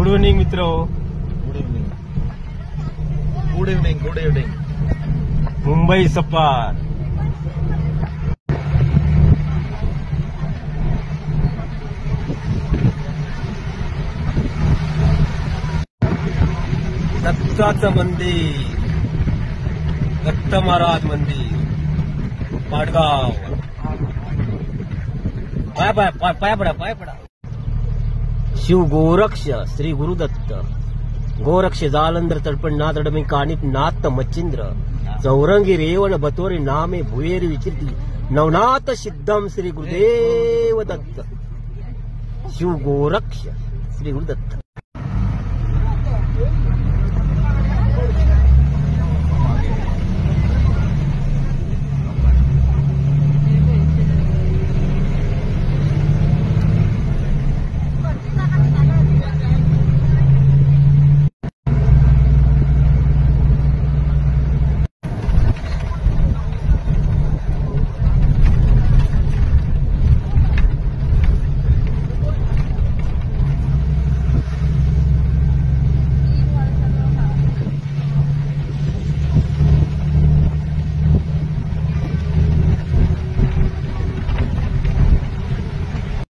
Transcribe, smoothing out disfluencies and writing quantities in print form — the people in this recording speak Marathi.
इव्हनिंग मित्र. Good evening. Good evening. Good evening. Mumbai सफार. दत्ताचं मंदिर, दत्त महाराज मंदिर, पाडगाव. पाय पडा. शिव गोरक्ष श्री गुरुदत्त गोरक्ष जालंधर तडपण नाथ अडमी कानिप नाथ मच्छिंद्र चौरंगी रेवण बतोरे नामे भुयेरी विचिती नवनाथ सिद्धम श्री गुरुदेव दत्त. शिव गोरक्ष श्री गुरुदत्त.